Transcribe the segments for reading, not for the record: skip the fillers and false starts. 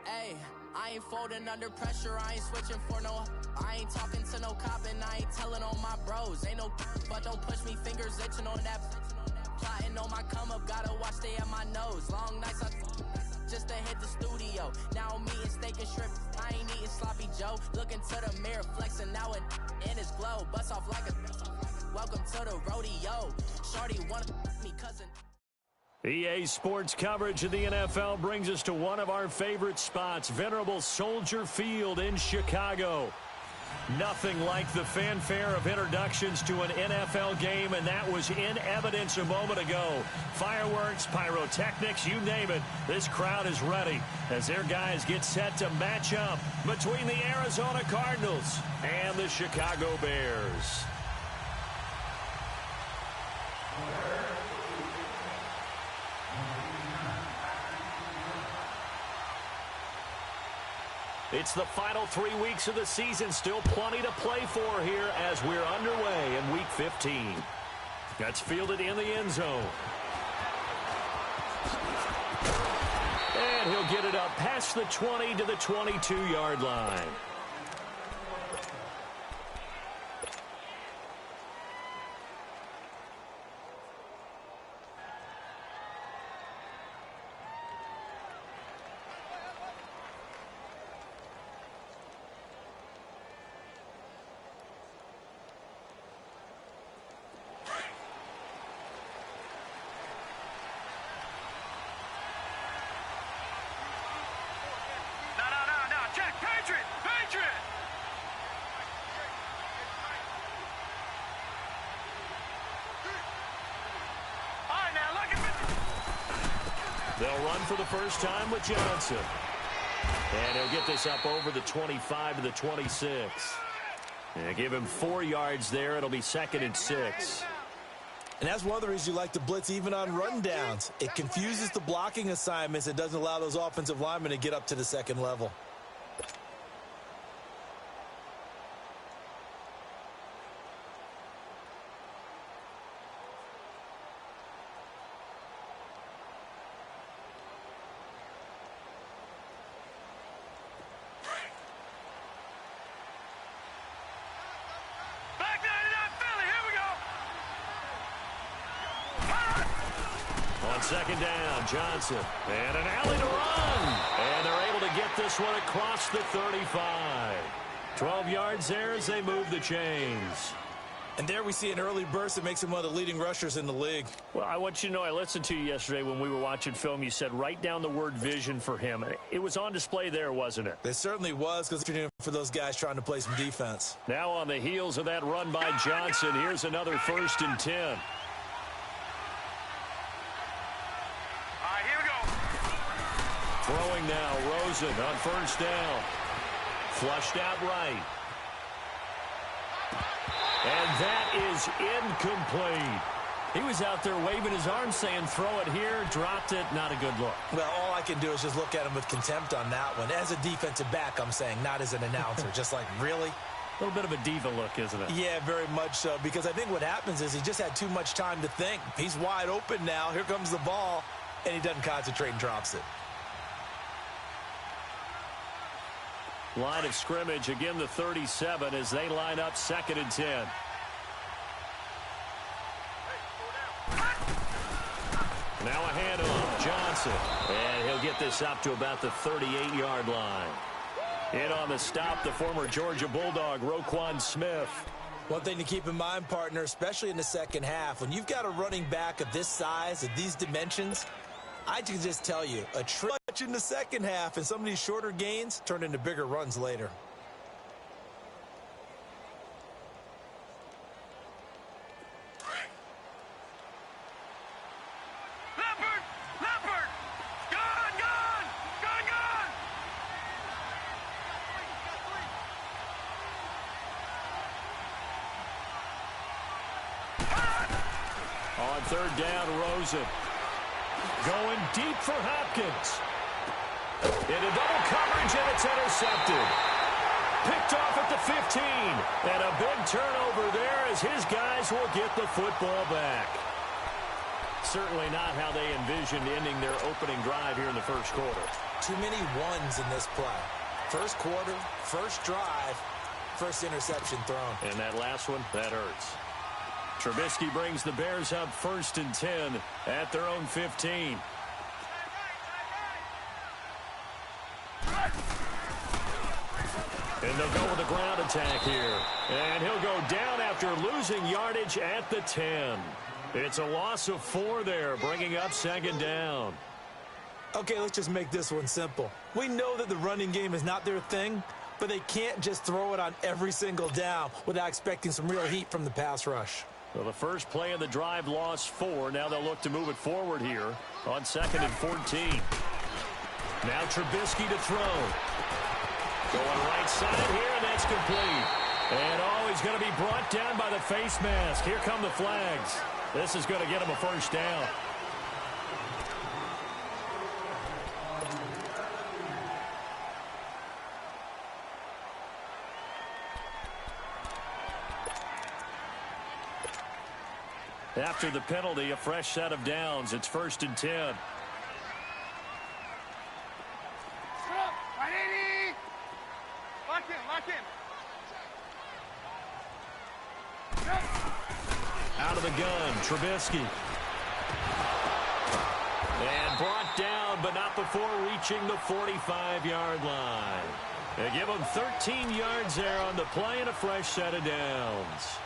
Hey, I ain't folding under pressure, I ain't switching for no. I ain't talking to no cop and I ain't telling on my bros. Ain't no but don't push me, fingers itching on that. Plotting on my come up, gotta watch stay at my nose. Long nights I just to hit the studio. Now I'm eating steak and shrimp, I ain't eating sloppy Joe. Looking to the mirror, flexing now it in his glow. Bust off like a welcome to the rodeo. Shorty wanna me cousin. EA Sports coverage of the NFL brings us to one of our favorite spots, venerable Soldier Field in Chicago. Nothing like the fanfare of introductions to an NFL game, and that was in evidence a moment ago. Fireworks, pyrotechnics, you name it. This crowd is ready as their guys get set to match up between the Arizona Cardinals and the Chicago Bears. It's the final 3 weeks of the season. Still plenty to play for here as we're underway in Week 15. That's fielded in the end zone. And he'll get it up past the 20 to the 22-yard line. They'll run for the first time with Johnson. And he'll get this up over the 25 to the 26. And give him 4 yards there. It'll be 2nd and 6. And that's one of the reasons you like to blitz even on rundowns. It confuses the blocking assignments. It doesn't allow those offensive linemen to get up to the second level. Second down, Johnson. And an alley to run. And they're able to get this one across the 35. 12 yards there as they move the chains. And there we see an early burst that makes him one of the leading rushers in the league. Well, I want you to know, I listened to you yesterday when we were watching film. You said write down the word vision for him. It was on display there, wasn't it? It certainly was, because for those guys trying to play some defense. Now on the heels of that run by Johnson, here's another 1st and 10. Throwing now, Rosen on 1st down. Flushed out right. And that is incomplete. He was out there waving his arms saying, throw it here, dropped it, not a good look. Well, all I can do is just look at him with contempt on that one. As a defensive back, I'm saying, not as an announcer. Just like, really? A little bit of a diva look, isn't it? Yeah, very much so, because I think what happens is he just had too much time to think. He's wide open now. Here comes the ball, and he doesn't concentrate and drops it. Line of scrimmage, again the 37 as they line up 2nd and 10. Now a handoff, Johnson. And he'll get this up to about the 38-yard line. In on the stop, the former Georgia Bulldog, Roquan Smith. One thing to keep in mind, partner, especially in the second half, when you've got a running back of this size, of these dimensions, I can just tell you, a trudge in the second half and some of these shorter gains turn into bigger runs later. On 3rd down, Rosen. Going deep for Hopkins. Into double coverage, and it's intercepted. Picked off at the 15. And a big turnover there as his guys will get the football back. Certainly not how they envisioned ending their opening drive here in the first quarter. Too many ones in this play. First quarter, first drive, first interception thrown. And that last one, that hurts. Trubisky brings the Bears up 1st and 10 at their own 15. And they'll go with a ground attack here. And he'll go down after losing yardage at the 10. It's a loss of 4 there, bringing up 2nd down. Okay, let's just make this one simple. We know that the running game is not their thing, but they can't just throw it on every single down without expecting some real heat from the pass rush. Well, the first play of the drive lost 4. Now they'll look to move it forward here on 2nd and 14. Now Trubisky to throw. Going right side here, and that's complete. And he's going to be brought down by the face mask. Here come the flags. This is going to get him a first down. After the penalty, a fresh set of downs. It's 1st and 10. Out of the gun, Trubisky. And brought down, but not before reaching the 45-yard line. They give him 13 yards there on the play and a fresh set of downs.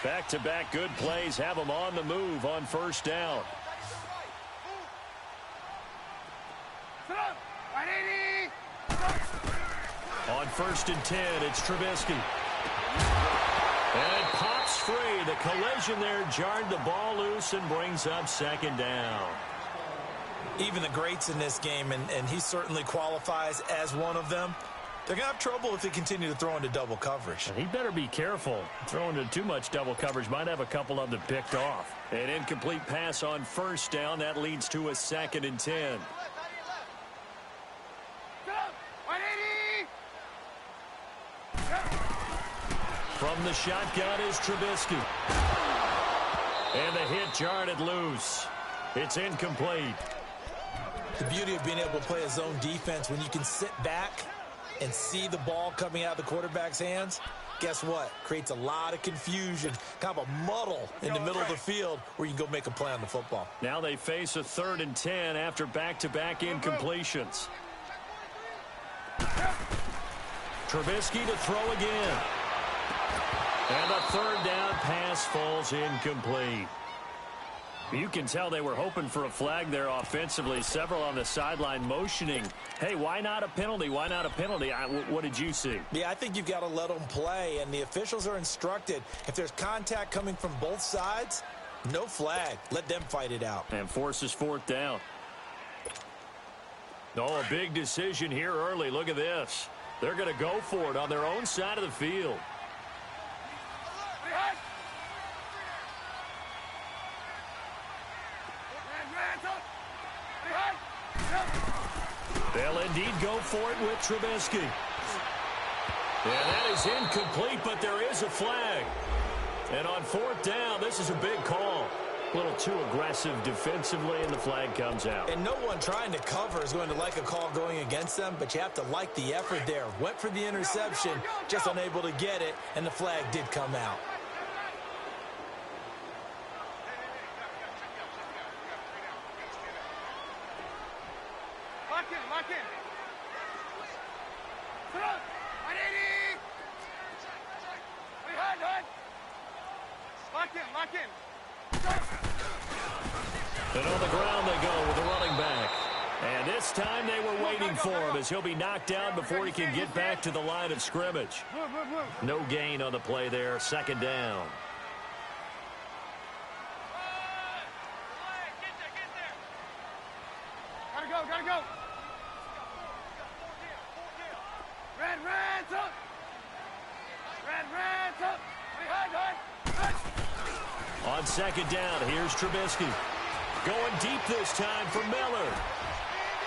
Back-to-back good plays have them on the move on 1st down. On 1st and 10, it's Trubisky. And it pops free. The collision there jarred the ball loose and brings up 2nd down. Even the greats in this game, and he certainly qualifies as one of them, they're going to have trouble if they continue to throw into double coverage. And he better be careful. Throwing into too much double coverage might have a couple of them picked off. An incomplete pass on 1st down. That leads to a 2nd and 10. From the shotgun is Trubisky. And the hit jarred it loose. It's incomplete. The beauty of being able to play a zone defense when you can sit back and see the ball coming out of the quarterback's hands, guess what? Creates a lot of confusion, kind of a muddle in the middle of the field where you can go make a play on the football. Now they face a 3rd and 10 after back-to-back incompletions. Trubisky to throw again. And a 3rd down pass falls incomplete. You can tell they were hoping for a flag there offensively. Several on the sideline motioning, hey, why not a penalty? Why not a penalty? What did you see? Yeah, I think you've got to let them play, and the officials are instructed. If there's contact coming from both sides, no flag. Let them fight it out. And forces 4th down. Oh, a big decision here early. Look at this. They're going to go for it on their own side of the field. They'll indeed go for it with Trubisky. And that is incomplete, but there is a flag. And on 4th down, this is a big call. A little too aggressive defensively, and the flag comes out. And no one trying to cover is going to like a call going against them, but you have to like the effort there. Went for the interception, just unable to get it, and the flag did come out. And on the ground they go with the running back. And this time they were waiting for him as he'll be knocked down before he can get back to the line of scrimmage. No gain on the play there. 2nd down. Gotta go. Red, up. Red, up. On 2nd down, here's Trubisky. Going deep this time for Miller.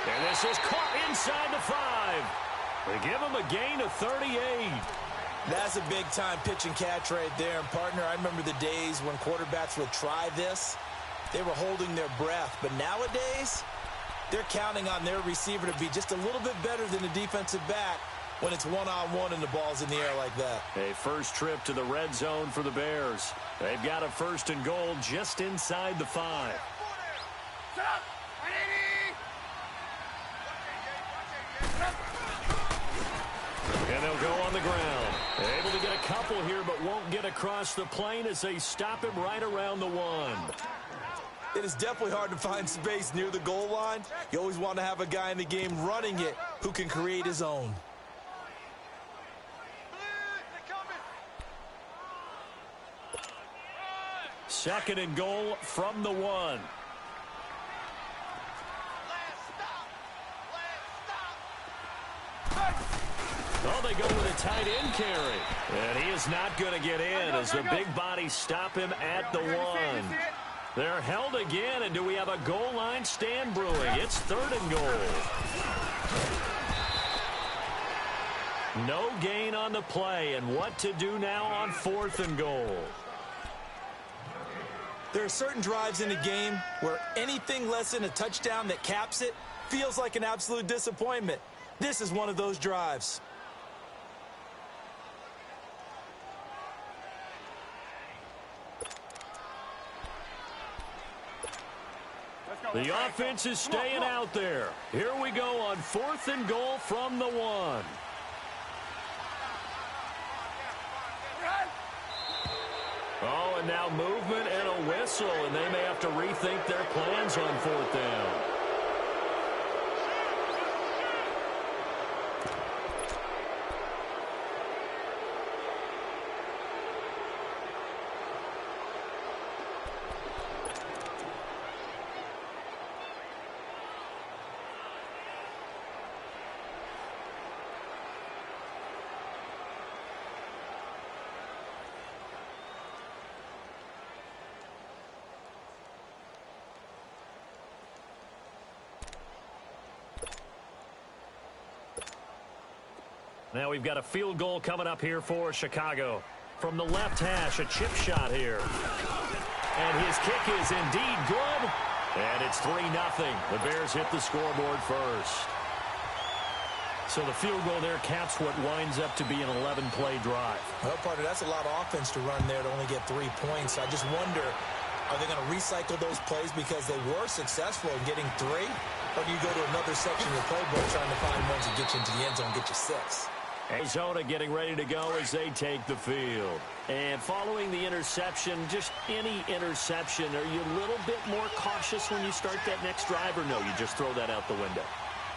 And this is caught inside the 5. They give him a gain of 38. That's a big-time pitch and catch right there. And, partner, I remember the days when quarterbacks would try this. They were holding their breath. But nowadays, they're counting on their receiver to be just a little bit better than the defensive back when it's one-on-one and the ball's in the air like that. A first trip to the red zone for the Bears. They've got a 1st and goal just inside the 5. And they'll go on the ground. Able to get a couple here, but won't get across the plane as they stop him right around the 1. It is definitely hard to find space near the goal line. You always want to have a guy in the game running it who can create his own. Second and goal from the 1. Oh, they go with a tight end carry. And he is not going to get in as the big bodies stop him at the 1. They're held again, and do we have a goal line stand brewing? It's 3rd and goal. No gain on the play, and what to do now on 4th and goal. There are certain drives in a game where anything less than a touchdown that caps it feels like an absolute disappointment. This is one of those drives. The offense is staying out there. Here we go on 4th and goal from the 1. Oh, and now movement and a whistle, and they may have to rethink their plans on 4th down. Now we've got a field goal coming up here for Chicago. From the left hash, a chip shot here. And his kick is indeed good. And it's 3-0. The Bears hit the scoreboard first. So the field goal there caps what winds up to be an 11-play drive. Well, partner, that's a lot of offense to run there to only get 3 points. I just wonder, are they going to recycle those plays because they were successful in getting 3? Or do you go to another section of the playbook trying to find ones that get you into the end zone and get you 6? Arizona getting ready to go as they take the field. And following the interception, just any interception, are you a little bit more cautious when you start that next drive, or no, you just throw that out the window?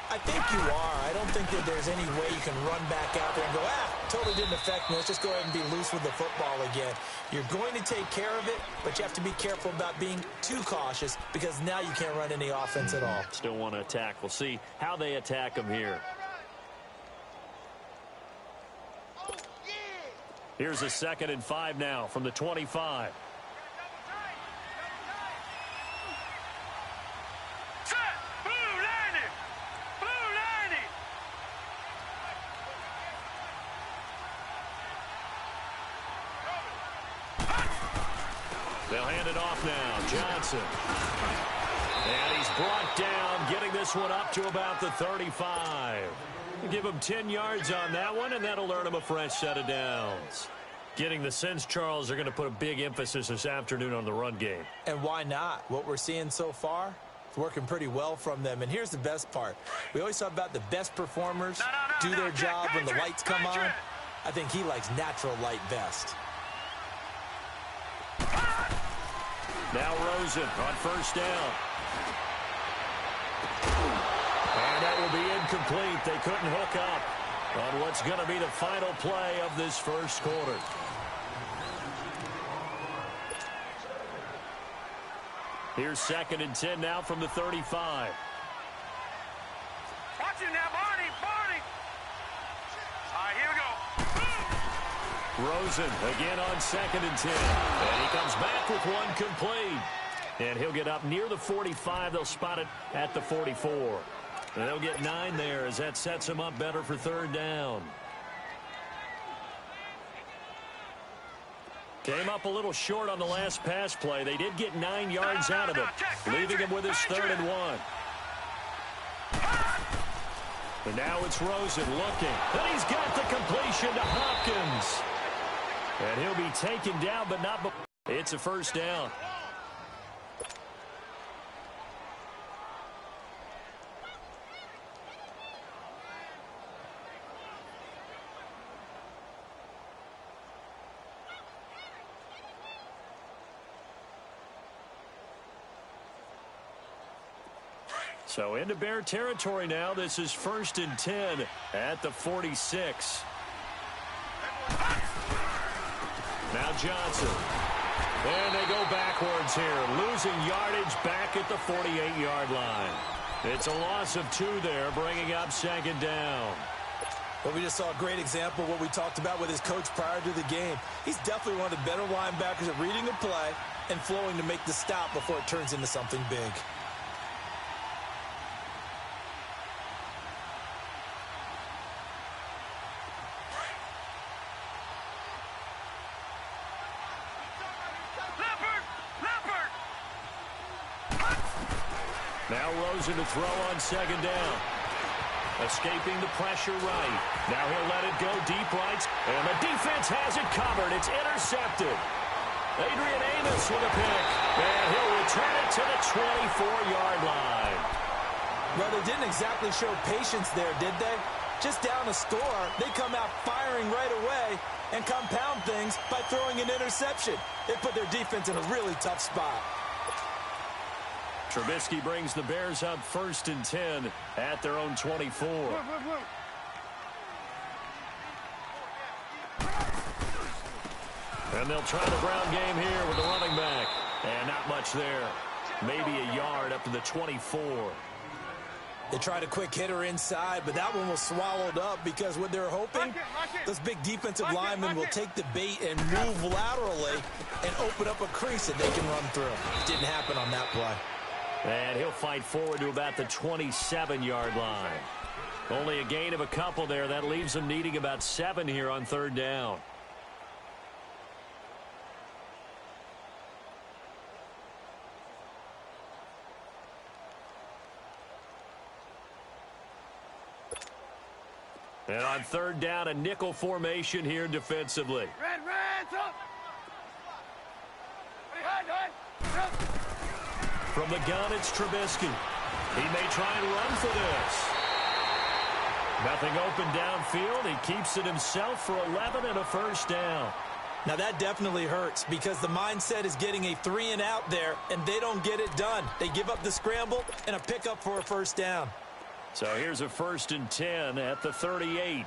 I think you are. I don't think that there's any way you can run back out there and go, totally didn't affect me. Let's just go ahead and be loose with the football again. You're going to take care of it, but you have to be careful about being too cautious because now you can't run any offense at all. Still want to attack. We'll see how they attack them here. Here's a 2nd and 5 now from the 25. They'll hand it off now. Johnson. And he's brought down, getting this one up to about the 35. Give him 10 yards on that one, and that'll earn him a fresh set of downs. Getting the sense, Charles, they're going to put a big emphasis this afternoon on the run game. And why not? What we're seeing so far, it's working pretty well from them. And here's the best part. We always talk about the best performers do their job when the lights come on. I think he likes natural light best. Now Rosen on 1st down. And that will be incomplete. They couldn't hook up on what's going to be the final play of this first quarter. Here's 2nd and 10 now from the 35. Watch it now, Barney, Barney. All right, here we go. Rosen again on 2nd and 10. And he comes back with one complete. And he'll get up near the 45. They'll spot it at the 44. They'll get 9 there as that sets them up better for third down. Came up a little short on the last pass play. They did get 9 yards out of it, leaving him with his 3rd and 1. And now it's Rosen looking. And he's got the completion to Hopkins. And he'll be taken down, but not before. It's a first down. So into Bear territory now. This is 1st and 10 at the 46. Now Johnson. And they go backwards here, losing yardage back at the 48-yard line. It's a loss of 2 there, bringing up 2nd down. Well, we just saw a great example of what we talked about with his coach prior to the game. He's definitely one of the better linebackers at reading a play and flowing to make the stop before it turns into something big. Now Rosen to throw on 2nd down. Escaping the pressure right. Now he'll let it go deep right. And the defense has it covered. It's intercepted. Adrian Amos with a pick. And he'll return it to the 24-yard line. Well, they didn't exactly show patience there, did they? Just down a score, they come out firing right away and compound things by throwing an interception. They put their defense in a really tough spot. Trubisky brings the Bears up 1st and 10 at their own 24. And they'll try the ground game here with the running back. And not much there. Maybe a yard up to the 24. They tried a quick hitter inside, but that one was swallowed up because what they're hoping, those big defensive linemen will take the bait and move laterally and open up a crease that they can run through. Didn't happen on that play. And he'll fight forward to about the 27-yard line. Only a gain of a couple there. That leaves them needing about 7 here on 3rd down. And on 3rd down, a nickel formation here defensively. Red, up! From the gun, it's Trubisky. He may try and run for this. Nothing open downfield. He keeps it himself for 11 and a first down. Now that definitely hurts because the mindset is getting a 3 and out there, and they don't get it done. They give up the scramble and a pickup for a first down. So here's a 1st and 10 at the 38.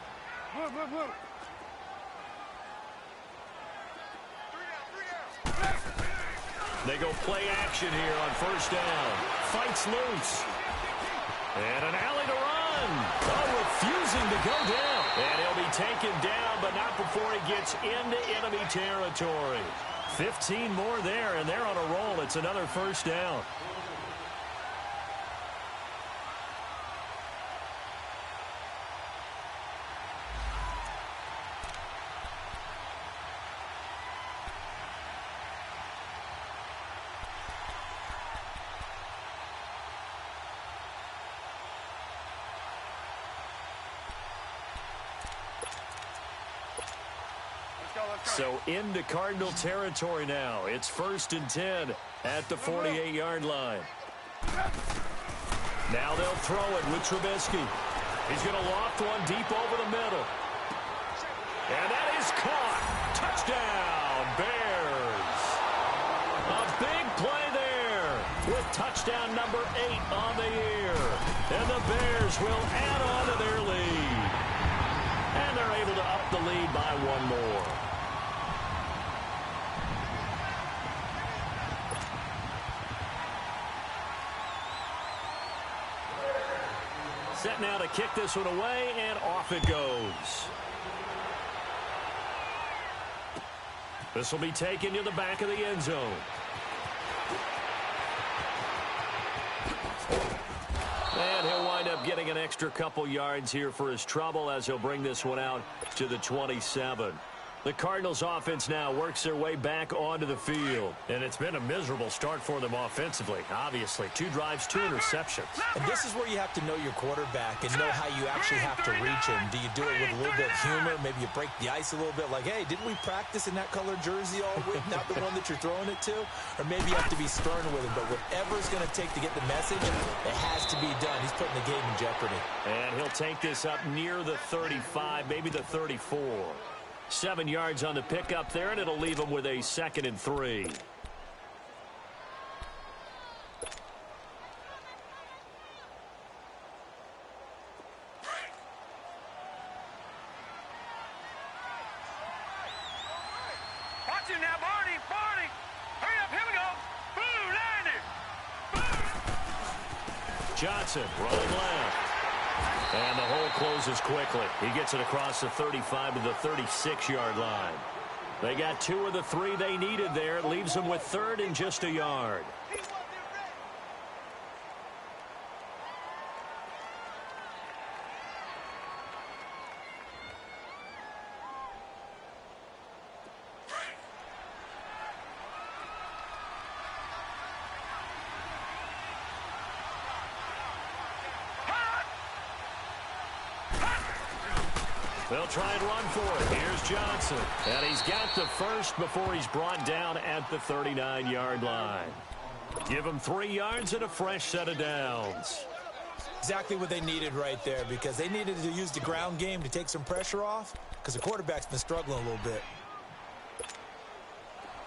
They go play action here on 1st down. Fights loose. And an alley to run. Oh, refusing to go down. And he'll be taken down, but not before he gets into enemy territory. 15 more there, and they're on a roll. It's another first down. So into Cardinal territory now. It's 1st and 10 at the 48-yard line. Now they'll throw it with Trubisky. He's going to loft one deep over the middle. And that is caught. Touchdown, Bears. A big play there with touchdown number 8 on the year. And the Bears will add on to their lead. And they're able to up the lead by 1 more. Set now to kick this one away, and off it goes. This will be taken to the back of the end zone. And he'll wind up getting an extra couple yards here for his trouble as he'll bring this one out to the 27. The Cardinals offense now works their way back onto the field. And it's been a miserable start for them offensively, obviously. 2 drives, 2 interceptions. And this is where you have to know your quarterback and know how you actually have to reach him. Do you do it with a little bit of humor? Maybe you break the ice a little bit like, hey, didn't we practice in that color jersey all week, not the one that you're throwing it to? Or maybe you have to be stern with him. But whatever it's going to take to get the message, it has to be done. He's putting the game in jeopardy. And he'll take this up near the 35, maybe the 34. 7 yards on the pickup there, and it'll leave him with a 2nd and 3. Watch him now, Barney. Barney. Hurry up. Here we go. Boo, landed. Johnson running left. And the hole closes quickly. He gets it across the 35 to the 36-yard line. They got 2 of the 3 they needed there. It leaves them with 3rd and just a yard. They'll try and run for it. Here's Johnson. And he's got the first before he's brought down at the 39-yard line. Give him 3 yards and a fresh set of downs. Exactly what they needed right there, because they needed to use the ground game to take some pressure off, because the quarterback's been struggling a little bit.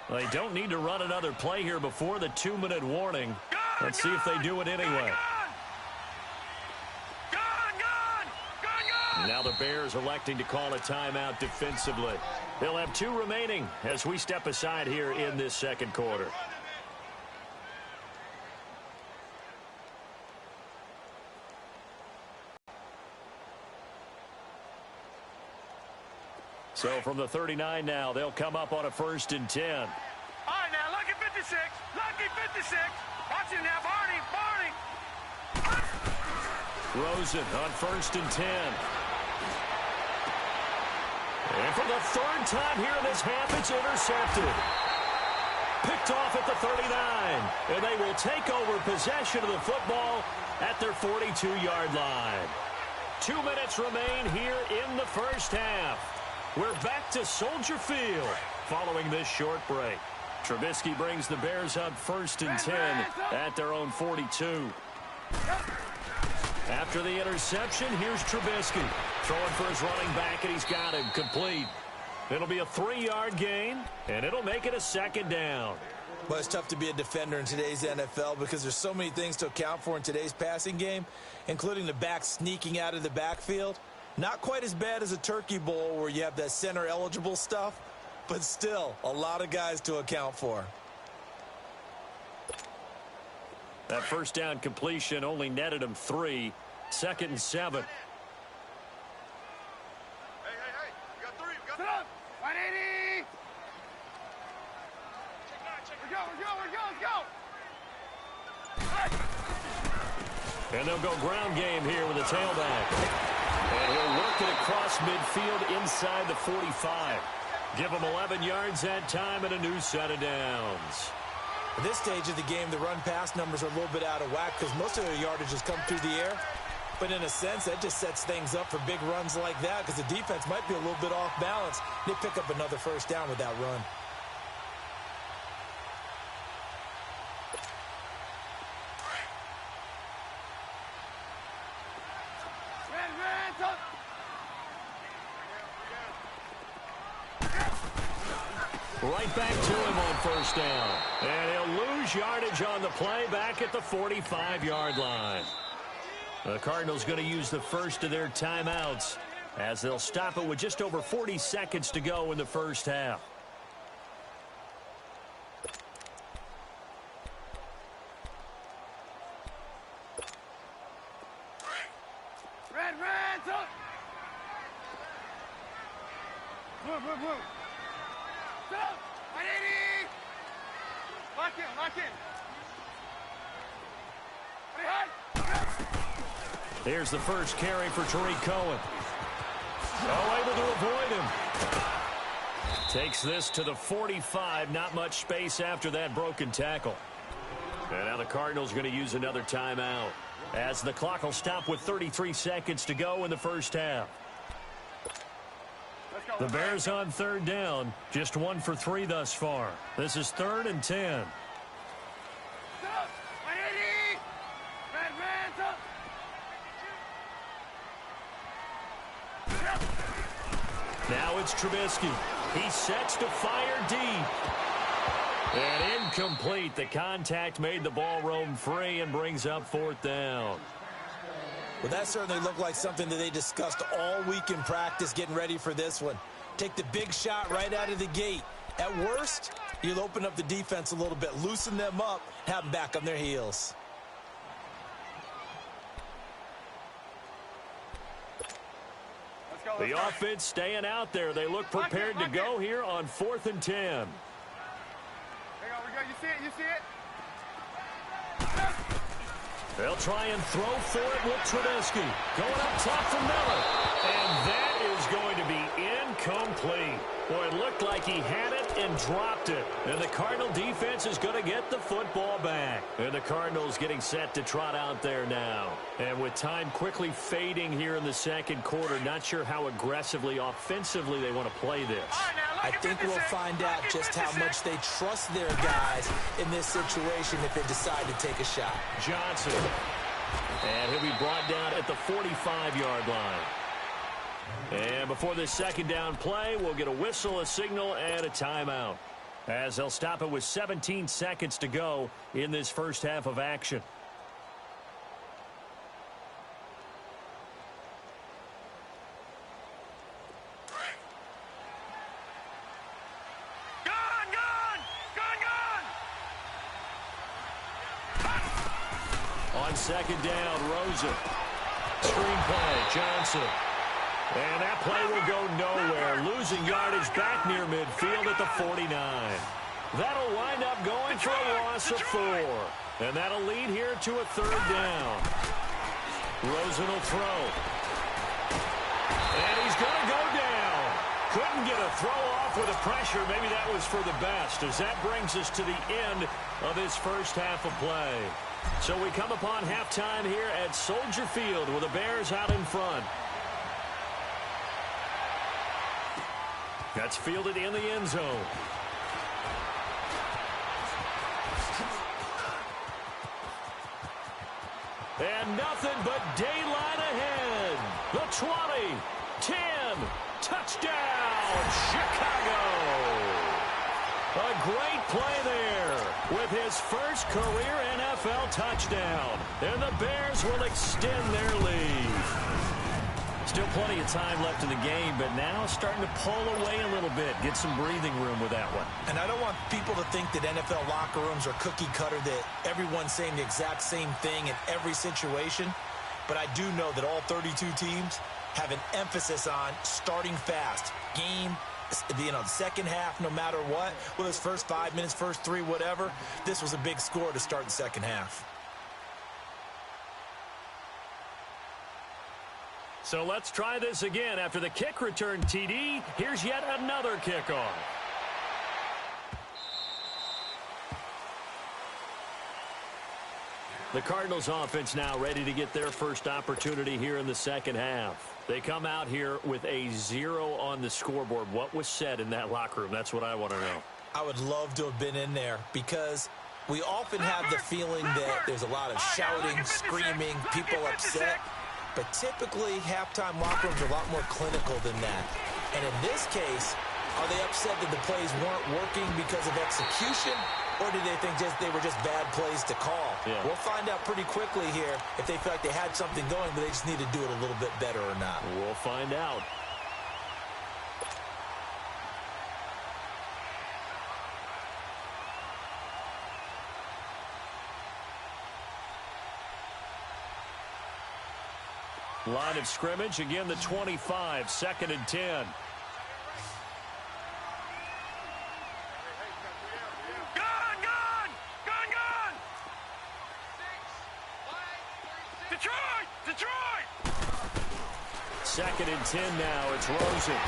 They don't need to run another play here before the 2-minute warning. Let's see if they do it anyway. Now the Bears electing to call a timeout defensively. They'll have 2 remaining as we step aside here in this second quarter. So from the 39 now, they'll come up on a 1st and 10. All right, now, lucky 56. Lucky 56. Watch him now, Barney. Barney. Rosen on 1st and 10. And for the 3rd time here in this half, it's intercepted. Picked off at the 39. And they will take over possession of the football at their 42-yard line. 2 minutes remain here in the first half. We're back to Soldier Field following this short break. Trubisky brings the Bears up 1st and 10 at their own 42. After the interception, here's Trubisky. Throwing for his running back, and he's got him complete. It'll be a 3-yard gain, and it'll make it a 2nd down. Well, it's tough to be a defender in today's NFL because there's so many things to account for in today's passing game, including the back sneaking out of the backfield. Not quite as bad as a turkey bowl where you have that center-eligible stuff, but still a lot of guys to account for. That first down completion only netted him 3. 2nd and 7. Hey, you got 3. We got 180. We're go. And they'll go ground game here with a tailback. And he'll work it across midfield inside the 45. Give him 11 yards that time and a new set of downs. At this stage of the game, the run-pass numbers are a little bit out of whack because most of their yardage has come through the air. But in a sense, that just sets things up for big runs like that because the defense might be a little bit off balance. They pick up another first down with that run. Right back to him on first down. And he'll lose yardage on the play back at the 45-yard line. The Cardinals going to use the first of their timeouts as they'll stop it with just over 40 seconds to go in the first half. Red, up. Move. Stop! 180! Lock in. Here's the first carry for Tariq Cohen. Oh, able to avoid him. Takes this to the 45. Not much space after that broken tackle. And now the Cardinals going to use another timeout, as the clock will stop with 33 seconds to go in the first half. The Bears on third down, just 1 for 3 thus far. This is 3rd and 10. Now it's Trubisky. He sets to fire deep. And incomplete. The contact made the ball roam free and brings up 4th down. Well, that certainly looked like something that they discussed all week in practice getting ready for this one. Take the big shot right out of the gate. At worst, you'll open up the defense a little bit, loosen them up, have them back on their heels. The offense staying out there. They look prepared to go here on 4th and 10. There we go. You see it? You see it? They'll try and throw for it with Trubisky. Going up top for Miller. And that is going to be incomplete. Boy, it looked like he had it and dropped it. And the Cardinal defense is going to get the football back. And the Cardinals getting set to trot out there now. And with time quickly fading here in the second quarter, not sure how aggressively, offensively they want to play this. I think we'll find out just how much they trust their guys in this situation if they decide to take a shot. Johnson. And he'll be brought down at the 45-yard line. And before this second down play, we'll get a whistle, a signal, and a timeout, as they'll stop it with 17 seconds to go in this first half of action. On second down, Rosen. Screenplay, Johnson. And that play will go nowhere. Losing yardage back near midfield at the 49. That'll wind up going for a loss of 4. And that'll lead here to a 3rd down. Rosen will throw. And he's going to go down. Couldn't get a throw off with the pressure. Maybe that was for the best, as that brings us to the end of this first half of play. So we come upon halftime here at Soldier Field with the Bears out in front. That's fielded in the end zone. And nothing but daylight ahead. The 20, 10, touchdown, Chicago. A great play there with his first career NFL touchdown. And the Bears will extend their lead. Still plenty of time left in the game, but now starting to pull away a little bit. Get some breathing room with that one. And I don't want people to think that NFL locker rooms are cookie cutter, that everyone's saying the exact same thing in every situation. But I do know that all 32 teams have an emphasis on starting fast. Game, the second half, no matter what, whether it's first 5 minutes, first 3, whatever, this was a big score to start the second half. So let's try this again. After the kick return TD, here's yet another kickoff. The Cardinals offense now ready to get their first opportunity here in the second half. They come out here with a 0 on the scoreboard. What was said in that locker room? That's what I want to know. I would love to have been in there, because we often have the feeling that there's a lot of shouting, screaming, people upset. But typically, halftime locker rooms are a lot more clinical than that. And in this case, are they upset that the plays weren't working because of execution? Or do they think they were just bad plays to call? Yeah. We'll find out pretty quickly here if they feel like they had something going, but they just need to do it a little bit better or not. We'll find out. Line of scrimmage, again the 25, 2nd and 10. Gun! To Detroit! Detroit! 2nd and 10 now. It's Rosen.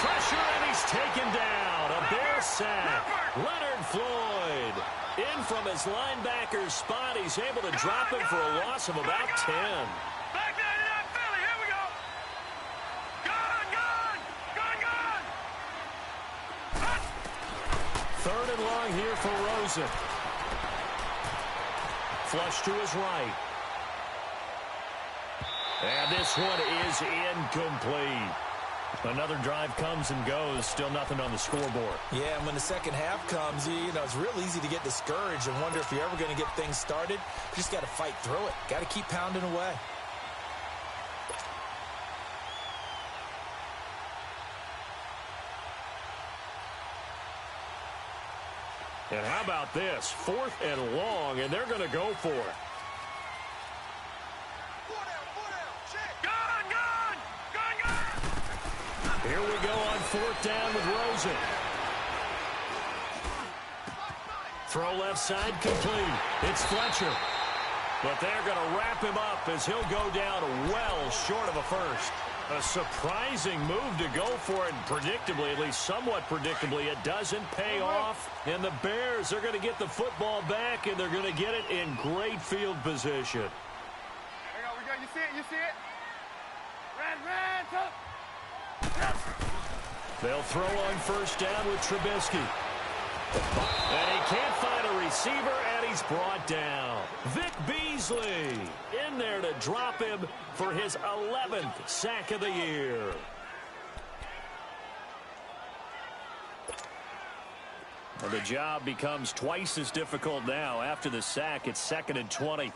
Pressure, and he's taken down. A Bear sack. Leonard Floyd in from his linebacker spot. He's able to drop him for a loss of about 10. Back 99 Philly. Here we go. Gone, gone, gone, gone. 3rd and long here for Rosen. Flush to his right. And this one is incomplete. Another drive comes and goes. Still nothing on the scoreboard. Yeah, and when the second half comes, it's real easy to get discouraged and wonder if you're ever going to get things started. You just got to fight through it. Got to keep pounding away. And how about this? 4th and long, and they're going to go for it. Here we go on 4th down with Rosen. Throw left side complete. It's Fletcher. But they're going to wrap him up as he'll go down well short of a first. A surprising move to go for it. Predictably, at least somewhat predictably, it doesn't pay off. And the Bears are going to get the football back, and they're going to get it in great field position. Hang on, we got, you see it, you see it? Ran, top. They'll throw on 1st down with Trubisky. And he can't find a receiver, and he's brought down. Vic Beasley in there to drop him for his 11th sack of the year. And the job becomes twice as difficult now. After the sack, it's 2nd and 20.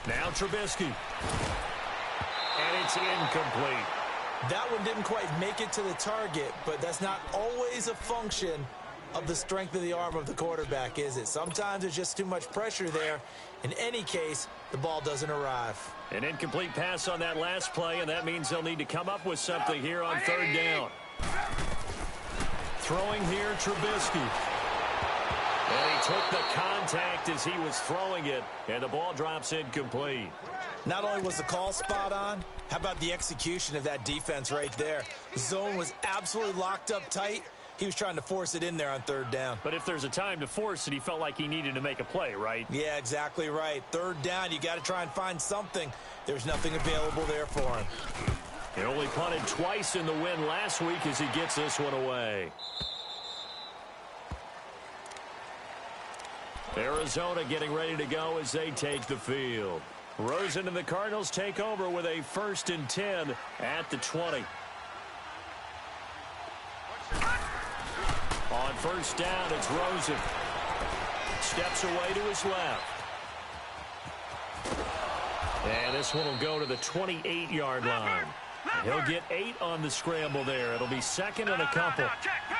Now Trubisky. And it's incomplete. That one didn't quite make it to the target, but that's not always a function of the strength of the arm of the quarterback, is it? Sometimes there's just too much pressure there. In any case, the ball doesn't arrive. An incomplete pass on that last play, and that means they'll need to come up with something here on 3rd down. Throwing here, Trubisky. And he took the contact as he was throwing it, and the ball drops incomplete. Not only was the call spot on, how about the execution of that defense right there? The zone was absolutely locked up tight. He was trying to force it in there on 3rd down. But if there's a time to force it, he felt like he needed to make a play, right? Yeah, exactly right. 3rd down, you got to try and find something. There's nothing available there for him. He only punted twice in the win last week as he gets this one away. Arizona getting ready to go as they take the field. Rosen and the Cardinals take over with a 1st and 10 at the 20. On 1st down, it's Rosen. Steps away to his left. And this one will go to the 28-yard line. He'll get 8 on the scramble there. It'll be 2nd and a couple.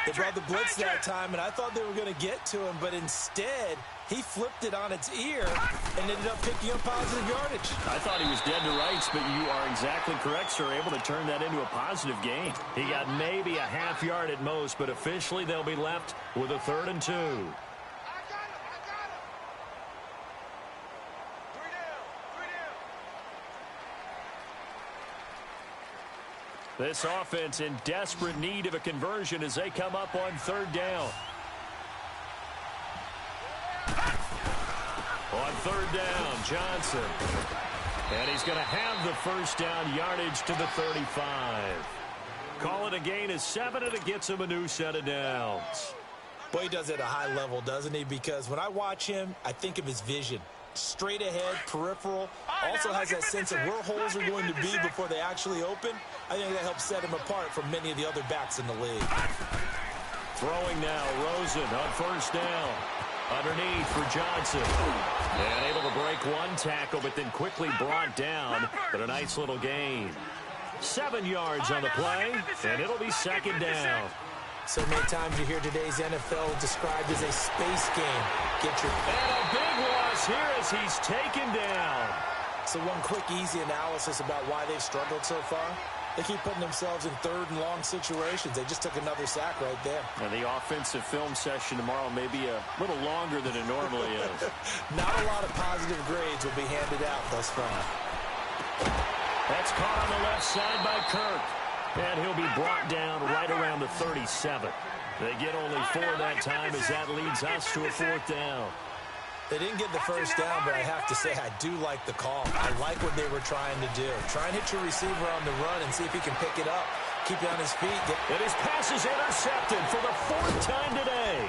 They brought the blitz that time, and I thought they were going to get to him, but instead, he flipped it on its ear and ended up picking up positive yardage. I thought he was dead to rights, but you are exactly correct, sir. Able to turn that into a positive gain. He got maybe a half yard at most, but officially they'll be left with a 3rd and 2. This offense in desperate need of a conversion as they come up on 3rd down. On 3rd down, Johnson. And he's going to have the 1st down yardage to the 35. Call it a gain of 7, and it gets him a new set of downs. Boy, he does it at a high level, doesn't he? Because when I watch him, I think of his vision. Straight ahead, peripheral. Also has that sense of where holes are going to be before they actually open. I think that helps set him apart from many of the other backs in the league. Throwing now, Rosen on 1st down. Underneath for Johnson. And able to break one tackle, but then quickly brought down. But a nice little gain. 7 yards on the play, and it'll be 2nd down. So many times you hear today's NFL described as a space game. Get your... And a big loss here as he's taken down. So one quick, easy analysis about why they've struggled so far. They keep putting themselves in third and long situations. They just took another sack right there. And the offensive film session tomorrow may be a little longer than it normally is. Not a lot of positive grades will be handed out thus far. That's caught on the left side by Kirk. And he'll be brought down right around the 37. They get only 4 that time as that leads us to a 4th down. They didn't get the first down, but I have to say I do like the call. I like what they were trying to do. Try and hit your receiver on the run and see if he can pick it up. Keep it on his feet. And his pass is intercepted for the 4th time today.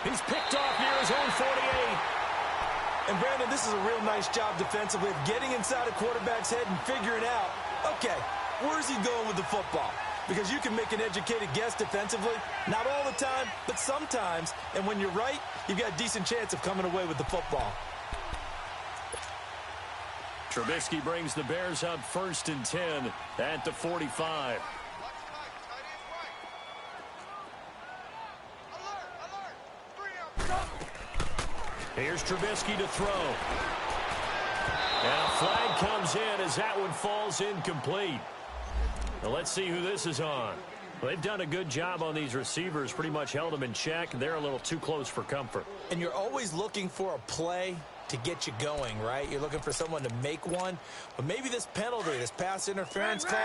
He's picked off near his own 48. And Brandon, this is a real nice job defensively of getting inside a quarterback's head and figuring out, okay, where's he going with the football? Because you can make an educated guess defensively. Not all the time, but sometimes. And when you're right, you've got a decent chance of coming away with the football. Trubisky brings the Bears up 1st and 10 at the 45. Here's Trubisky to throw. And a flag comes in as that one falls incomplete. Now let's see who this is on. Well, they've done a good job on these receivers, pretty much held them in check. They're a little too close for comfort. And you're always looking for a play to get you going, right? You're looking for someone to make one. But maybe this penalty, this pass interference call,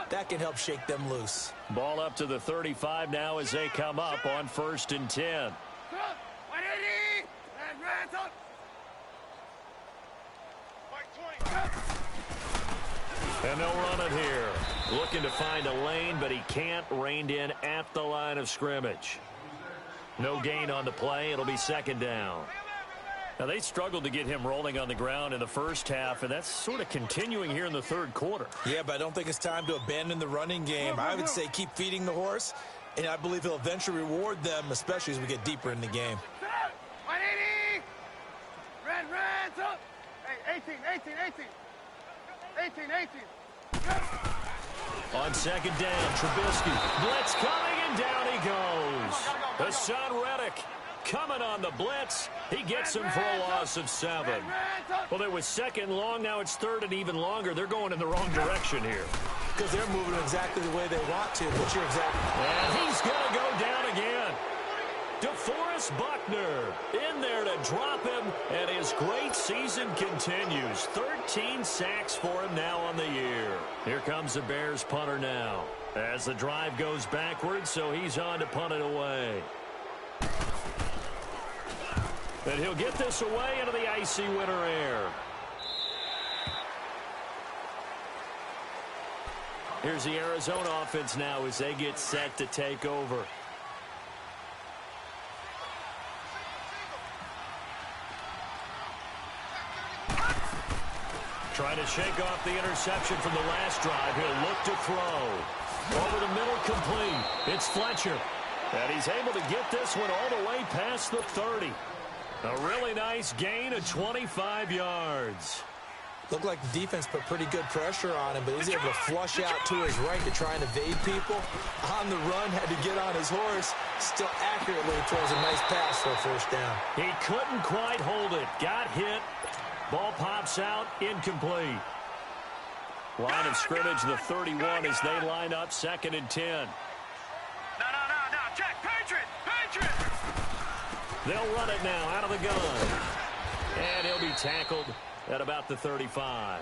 that can help shake them loose. Ball up to the 35 now as they come up on 1st and 10. And they'll run it here. Looking to find a lane, but he can't. Reined in at the line of scrimmage. No gain on the play. It'll be 2nd down. Now, they struggled to get him rolling on the ground in the first half, and that's sort of continuing here in the 3rd quarter. Yeah, but I don't think it's time to abandon the running game. I would say keep feeding the horse, and I believe he'll eventually reward them, especially as we get deeper in the game. 180! Red, up! Hey, 18. On 2nd down, Trubisky. Blitz coming, and down he goes. Hassan Reddick coming on the blitz. He gets him for a loss of 7. Well, it was 2nd long. Now it's 3rd and even longer. They're going in the wrong direction here. Because they're moving exactly the way they want to, but you're exactly... And he's going to go down again. DeForest Buckner in there to drop him, and his great season continues. 13 sacks for him now on the year. Here comes the Bears punter now as the drive goes backwards, so he's on to punt it away. And he'll get this away into the icy winter air. Here's the Arizona offense now as they get set to take over. Trying to shake off the interception from the last drive. He'll look to throw. Over the middle, complete. It's Fletcher. And he's able to get this one all the way past the 30. A really nice gain of 25 yards. Looked like the defense put pretty good pressure on him, but he's able to flush out to his right to try and evade people. On the run, had to get on his horse. Still accurately throws a nice pass for a 1st down. He couldn't quite hold it. Got hit. Ball pops out, incomplete. Line of scrimmage, the 31 as they line up 2nd and 10. No, check, Patriot! They'll run it now out of the gun. And he'll be tackled at about the 35.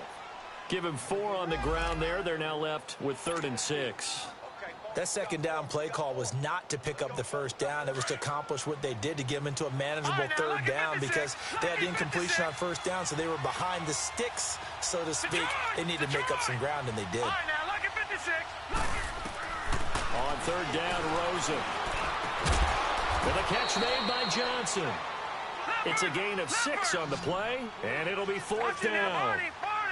Give him 4 on the ground there. They're now left with 3rd and 6. That 2nd down play call was not to pick up the 1st down. It was to accomplish what they did to get them into a manageable 3rd down because they had the incompletion on 1st down, so they were behind the sticks, so to speak. They needed to make up some ground, and they did. On 3rd down, Rosen. With a catch made by Johnson. It's a gain of 6 on the play, and it'll be 4th down.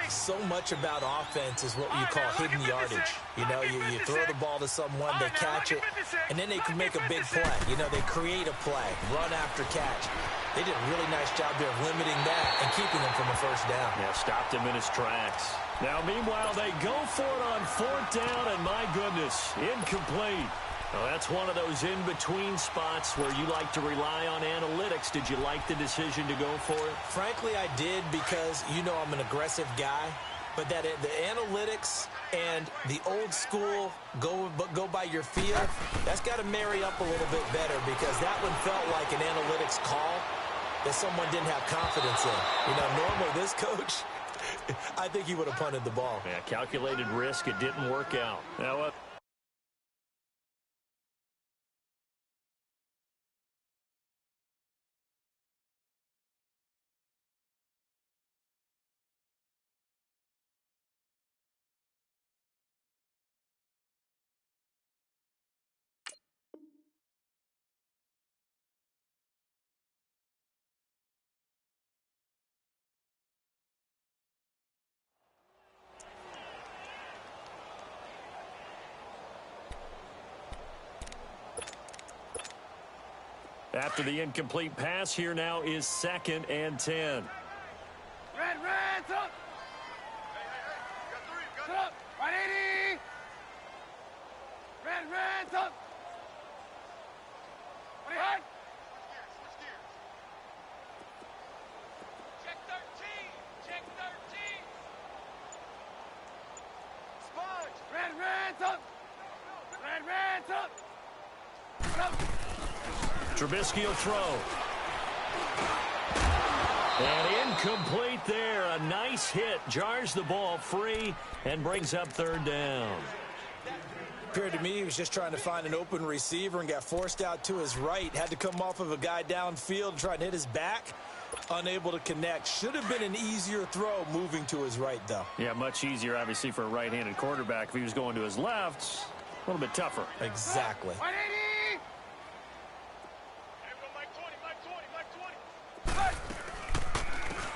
So much about offense is what you call hidden yardage. You know, you throw the ball to someone, they catch it, and then they can make a big play. You know, they create a play, run after catch. They did a really nice job there of limiting that and keeping them from a 1st down. Yeah, stopped him in his tracks. Now, meanwhile, they go for it on 4th down, and my goodness, incomplete. Well, that's one of those in-between spots where you like to rely on analytics. Did you like the decision to go for it? Frankly, I did because, you know, I'm an aggressive guy. But that the analytics and the old school go by your feel, that's got to marry up a little bit better, because that one felt like an analytics call that someone didn't have confidence in. You know, normally this coach, I think he would have punted the ball. Yeah, calculated risk. It didn't work out. Now, after the incomplete pass, here now is 2nd and 10. Red, up! Sit up! 180! Red, up! What do you had? Switch gears. Check 13! Check 13! Sponge! Red, up! Red, up! Put up! Trubisky will throw. And incomplete there. A nice hit. Jars the ball free and brings up 3rd down. Appeared to me he was just trying to find an open receiver and got forced out to his right. Had to come off of a guy downfield and try and hit his back. Unable to connect. Should have been an easier throw moving to his right, though. Yeah, much easier, obviously, for a right-handed quarterback. If he was going to his left, a little bit tougher. Exactly. 180!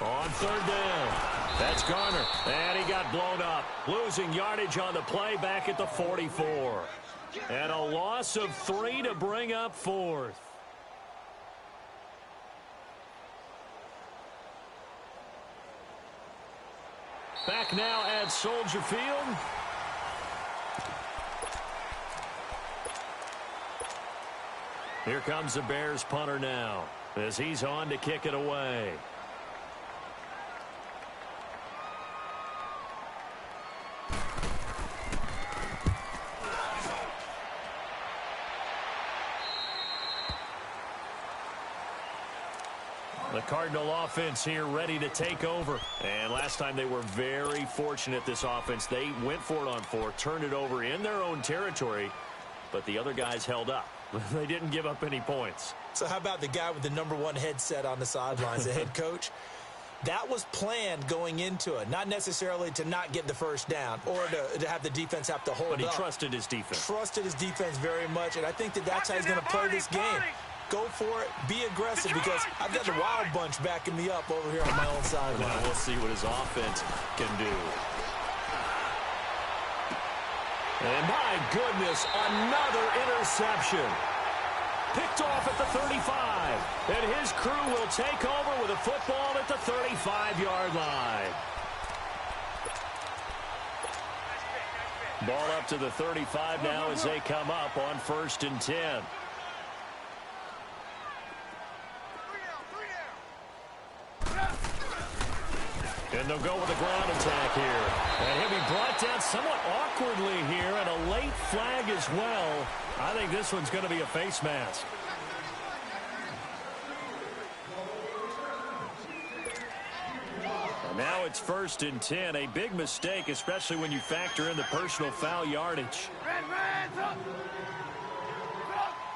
On 3rd down. That's Garner. And he got blown up. Losing yardage on the play back at the 44. And a loss of 3 to bring up 4th. Back now at Soldier Field. Here comes the Bears punter now, as he's on to kick it away. The Cardinal offense here ready to take over. And last time they were very fortunate, this offense. They went for it on 4, turned it over in their own territory, but the other guys held up. They didn't give up any points. So how about the guy with the #1 headset on the sidelines, the head coach? That was planned going into it, not necessarily to not get the first down or to have the defense have to hold up. But he trusted his defense. Trusted his defense very much, and I think that's how he's going to play this game. Go for it. Be aggressive, because I've got the Wild Bunch backing me up over here on my own sideline. We'll see what his offense can do. And my goodness, another interception. Picked off at the 35. And his crew will take over with a football at the 35-yard line. Ball up to the 35 now as they come up on 1st and 10. And they'll go with a ground attack here. And he'll be brought down somewhat awkwardly here, and a late flag as well. I think this one's going to be a face mask. And now it's 1st and 10. A big mistake, especially when you factor in the personal foul yardage. Red, up!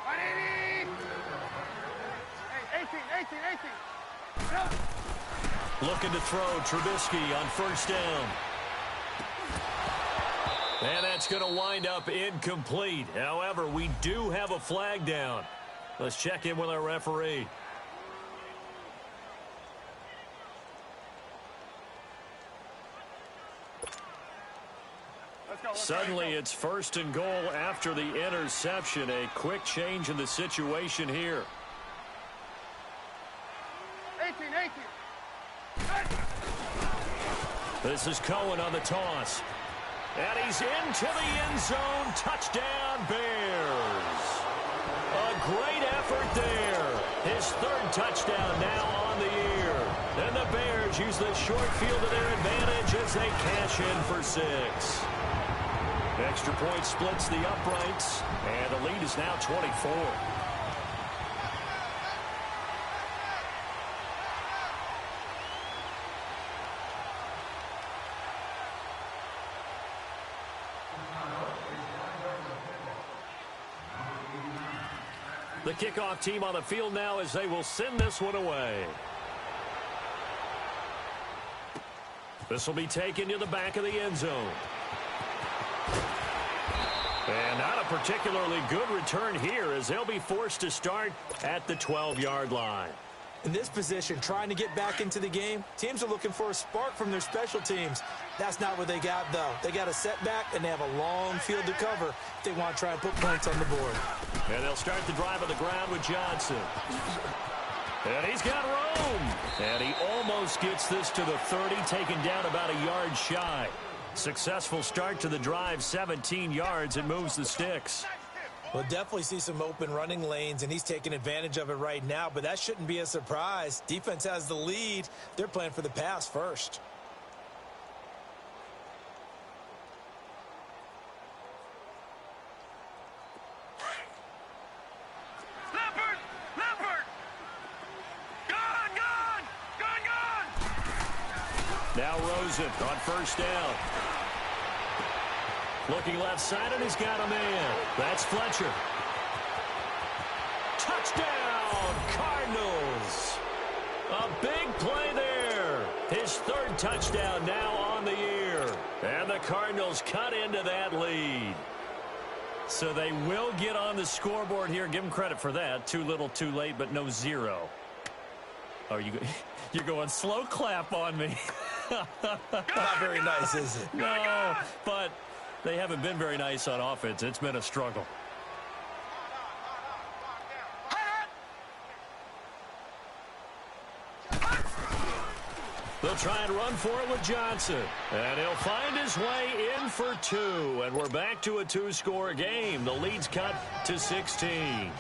180! Hey, 18! Up! Looking to throw Trubisky on 1st down. And that's going to wind up incomplete. However, we do have a flag down. Let's check in with our referee. Suddenly, it's 1st and goal after the interception. A quick change in the situation here. 18! This is Cohen on the toss. And he's into the end zone. Touchdown, Bears. A great effort there. His 3rd touchdown now on the year. And the Bears use the short field to their advantage as they cash in for 6. Extra point splits the uprights, and the lead is now 24. The kickoff team on the field now as they will send this one away. This will be taken to the back of the end zone. And not a particularly good return here as they'll be forced to start at the 12-yard line. In this position, trying to get back into the game, teams are looking for a spark from their special teams. That's not what they got, though. They got a setback, and they have a long field to cover if they want to try and put points on the board. And they'll start the drive on the ground with Johnson. And he's got room. And he almost gets this to the 30, taken down about a yard shy. Successful start to the drive, 17 yards, and moves the sticks. We'll definitely see some open running lanes, and he's taking advantage of it right now, but that shouldn't be a surprise. Defense has the lead. They're playing for the pass first. Now Rosen on first down. Looking left side, and he's got a man. That's Fletcher. Touchdown, Cardinals. A big play there. His third touchdown now on the year. And the Cardinals cut into that lead. So they will get on the scoreboard here. Give them credit for that. Too little, too late, but no zero. Oh, you're going slow clap on me. Not very nice, is it? No, but they haven't been very nice on offense. It's been a struggle. They'll try and run for it with Johnson. And he'll find his way in for 2. And we're back to a 2-score game. The lead's cut to 16.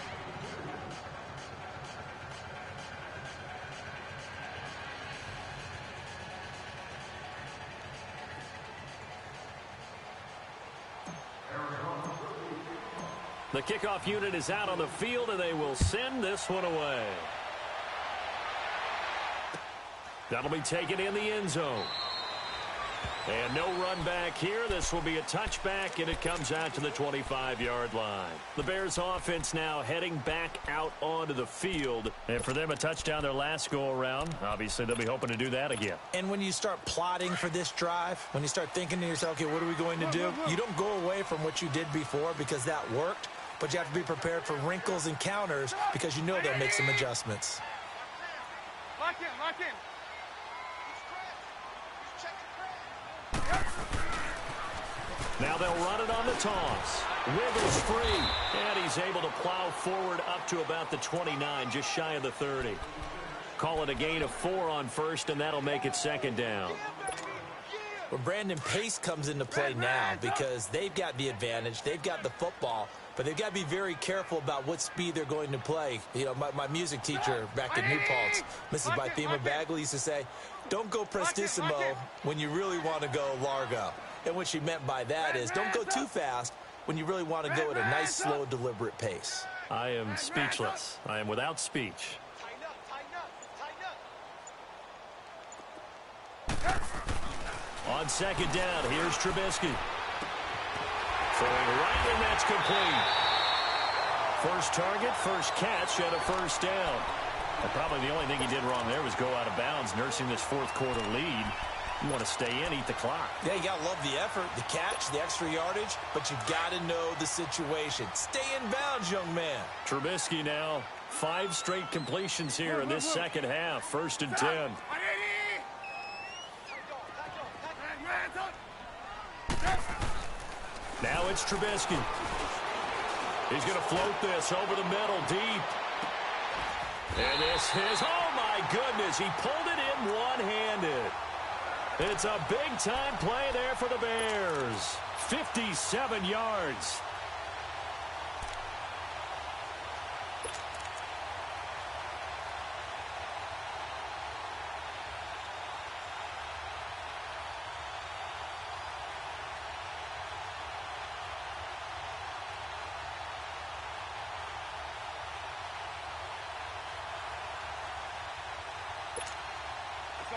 The kickoff unit is out on the field, and they will send this one away. That'll be taken in the end zone. And no run back here. This will be a touchback, and it comes out to the 25-yard line. The Bears offense now heading back out onto the field. And for them, a touchdown their last go-around. Obviously, they'll be hoping to do that again. And when you start plotting for this drive, when you start thinking to yourself, okay, what are we going to do? You don't go away from what you did before because that worked. But you have to be prepared for wrinkles and counters because you know they'll make some adjustments. Lock in, lock in. Now they'll run it on the toss. Wiggles free. And he's able to plow forward up to about the 29, just shy of the 30. Call it a gain of 4 on first, and that'll make it second down. Well, Brandon, pace comes into play now because they've got the advantage. They've got the football, but they've got to be very careful about what speed they're going to play. You know, my music teacher back in New Paltz, Mrs. Bythema Bagley, used to say, don't go prestissimo when you really want to go largo. And what she meant by that is don't go too fast when you really want to go at a nice, slow, deliberate pace. I am speechless. I am without speech. On second down, here's Trubisky. Throwing right, and that's complete. First target, first catch, and a first down. And probably the only thing he did wrong there was go out of bounds, nursing this fourth quarter lead. You want to stay in, eat the clock. Yeah, you got to love the effort, the catch, the extra yardage, but you've got to know the situation. Stay in bounds, young man. Trubisky now, 5 straight completions here in this second half. 1st and 10. Now it's Trubisky. He's going to float this over the middle, deep. And this is, oh my goodness, he pulled it in one-handed. It's a big-time play there for the Bears. 57 yards.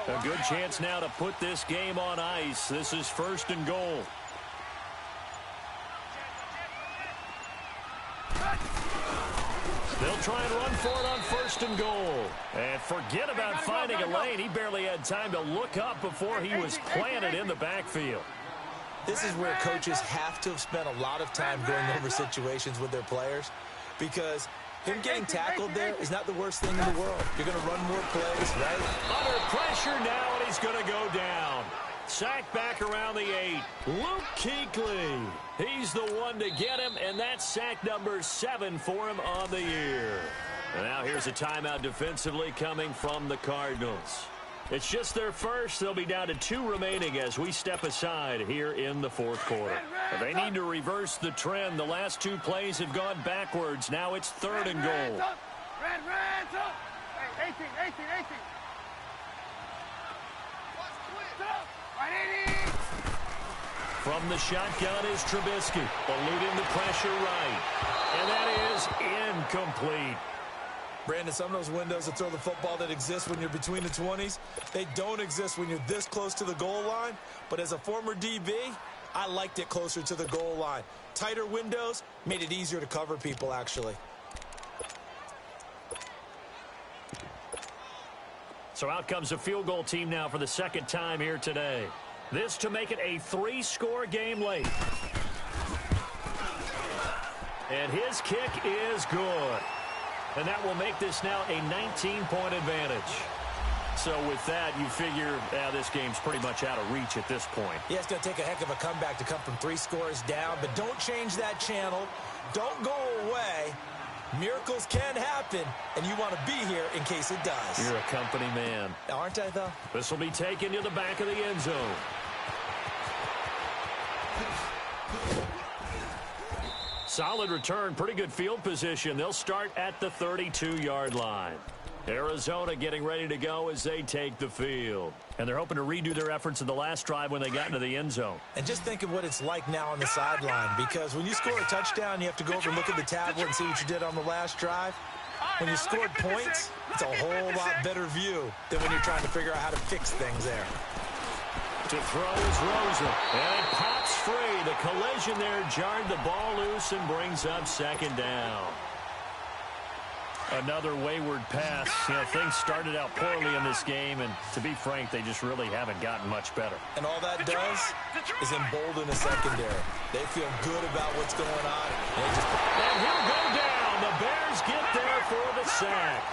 A good chance now to put this game on ice. This is 1st and goal. They'll try and run for it on 1st and goal. And forget about finding a lane. He barely had time to look up before he was planted in the backfield. This is where coaches have to have spent a lot of time going over situations with their players, because him getting tackled there is not the worst thing in the world. You're going to run more plays, right? Under pressure now, and he's going to go down. Sacked back around the 8. Luke Kuechly. He's the one to get him, and that's sack number 7 for him on the year. And now here's a timeout defensively coming from the Cardinals. It's just their first. They'll be down to 2 remaining as we step aside here in the 4th quarter. They need to reverse the trend. The last 2 plays have gone backwards. Now it's 3rd and goal. Hey, 18. From the shotgun is Trubisky, eluding the pressure right. And that is incomplete. Brandon, some of those windows to throw the football that exist when you're between the 20s, they don't exist when you're this close to the goal line. But as a former DB, I liked it closer to the goal line. Tighter windows made it easier to cover people, actually. So out comes a field goal team now for the 2nd time here today. This to make it a 3-score game late. And his kick is good. And that will make this now a 19-point advantage. So with that, you figure this game's pretty much out of reach at this point. Yeah, it's going to take a heck of a comeback to come from 3 scores down. But don't change that channel. Don't go away. Miracles can happen, and you want to be here in case it does. You're a company man. Aren't I, though? This will be taken to the back of the end zone. Solid return, pretty good field position. They'll start at the 32-yard line. Arizona getting ready to go as they take the field. And they're hoping to redo their efforts in the last drive when they got into the end zone. And just think of what it's like now on the sideline, because when you score a touchdown, you have to go over and look at the tablet and see what you did on the last drive. When you scored points, it's a whole lot better view than when you're trying to figure out how to fix things there. To throw is Rosen, and it pops free. The collision there jarred the ball loose and brings up 2nd down. Another wayward pass. Things started out poorly in this game, and to be frank, they just really haven't gotten much better. And all that does is embolden a secondary. They feel good about what's going on. And he'll go down. The Bears get there for the sack.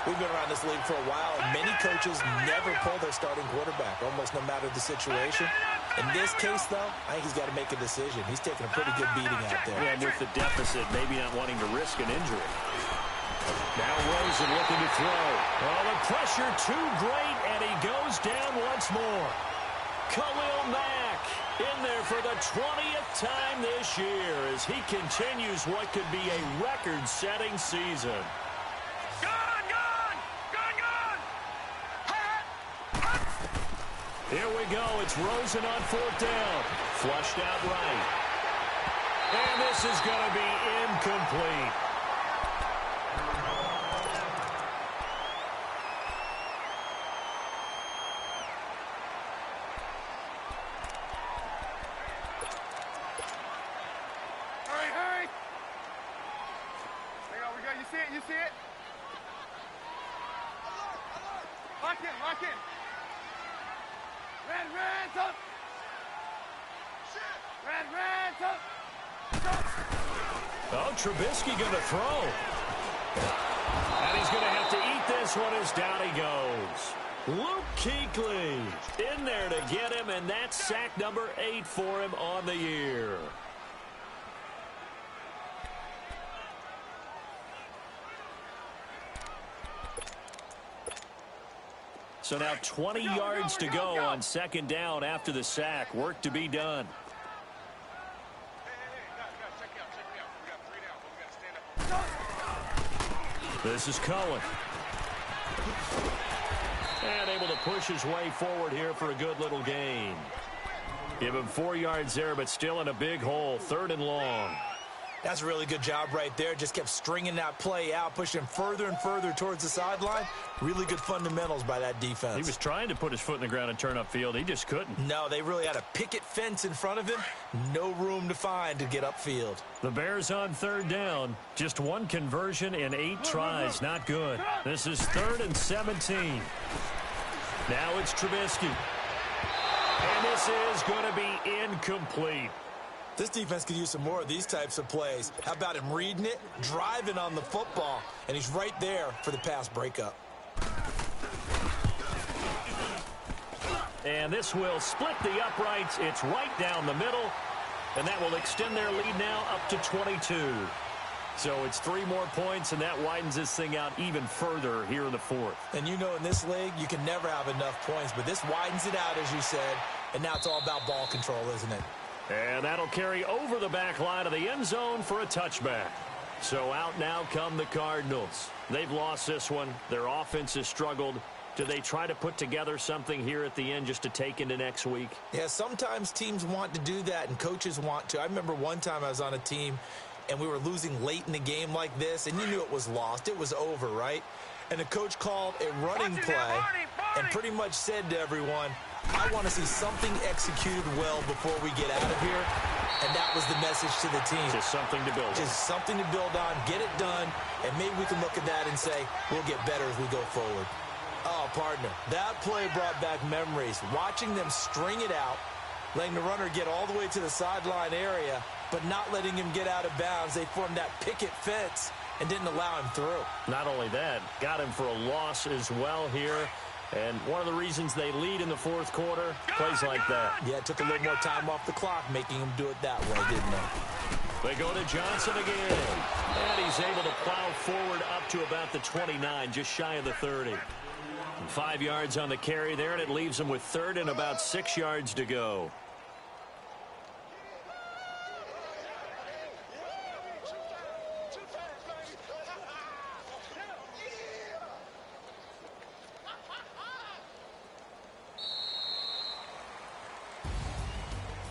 We've been around this league for a while, and many coaches never pull their starting quarterback, almost no matter the situation. In this case, though, I think he's got to make a decision. He's taking a pretty good beating out there. Yeah, with the deficit, maybe not wanting to risk an injury. Now Rosen looking to throw. Oh, the pressure too great, and he goes down once more. Khalil Mack in there for the 20th time this year as he continues what could be a record-setting season. Here we go. It's Rosen on 4th down. Flushed out right. And this is going to be incomplete. Hurry. There we go. You see it? Lock in. Red, up. Oh, Trubisky going to throw. And he's going to have to eat this one as down he goes. Luke Kuechly in there to get him, and that's sack number 8 for him on the year. So now 20 yards to go on 2nd down after the sack. Work to be done. This is Cohen. And able to push his way forward here for a good little gain. Give him 4 yards there, but still in a big hole. 3rd and long. That's a really good job right there. Just kept stringing that play out, pushing him further and further towards the sideline. Really good fundamentals by that defense. He was trying to put his foot in the ground and turn upfield. He just couldn't. No, they really had a picket fence in front of him. No room to find to get upfield. The Bears on third down. Just one conversion in 8 tries. Not good. This is 3rd and 17. Now it's Trubisky. And this is going to be incomplete. This defense could use some more of these types of plays. How about him reading it, driving on the football, and he's right there for the pass breakup. And this will split the uprights. It's right down the middle, and that will extend their lead now up to 22. So it's 3 more points, and that widens this thing out even further here in the 4th. And you know in this league, you can never have enough points, but this widens it out, as you said, and now it's all about ball control, isn't it? And that'll carry over the back line of the end zone for a touchback. So out now come the Cardinals. They've lost this one. Their offense has struggled. Do they try to put together something here at the end just to take into next week? Yeah, sometimes teams want to do that and coaches want to. I remember one time I was on a team and we were losing late in the game like this, and you knew it was lost. It was over, right? And the coach called a running play and pretty much said to everyone, I want to see something executed well before we get out of here. And that was the message to the team. Just something to build on. Just something to build on, get it done, and maybe we can look at that and say, we'll get better as we go forward. Oh, partner, that play brought back memories. Watching them string it out, letting the runner get all the way to the sideline area, but not letting him get out of bounds. They formed that picket fence and didn't allow him through. Not only that, got him for a loss as well here. And one of the reasons they lead in the 4th quarter, plays like that. Yeah, it took a little more time off the clock, making him do it that way, didn't they? They go to Johnson again. And he's able to plow forward up to about the 29, just shy of the 30. 5 yards on the carry there, and it leaves him with 3rd and about 6 yards to go.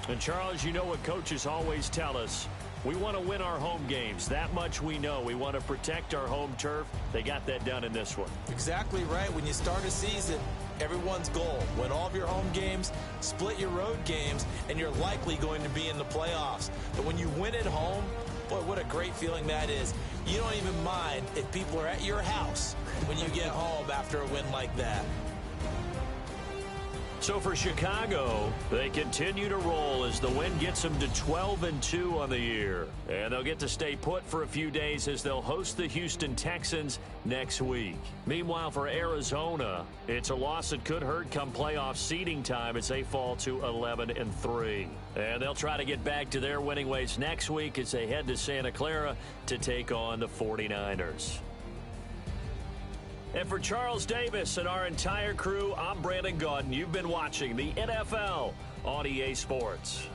And, Charles, you know what coaches always tell us. We want to win our home games. That much we know. We want to protect our home turf. They got that done in this one. Exactly right. When you start a season, everyone's goal, win all of your home games, split your road games, and you're likely going to be in the playoffs. But when you win at home, boy, what a great feeling that is. You don't even mind if people are at your house when you get home after a win like that. So for Chicago, they continue to roll as the win gets them to 12-2 on the year. And they'll get to stay put for a few days as they'll host the Houston Texans next week. Meanwhile, for Arizona, it's a loss that could hurt come playoff seeding time as they fall to 11-3. And they'll try to get back to their winning ways next week as they head to Santa Clara to take on the 49ers. And for Charles Davis and our entire crew, I'm Brandon Gaudin. You've been watching the NFL on EA Sports.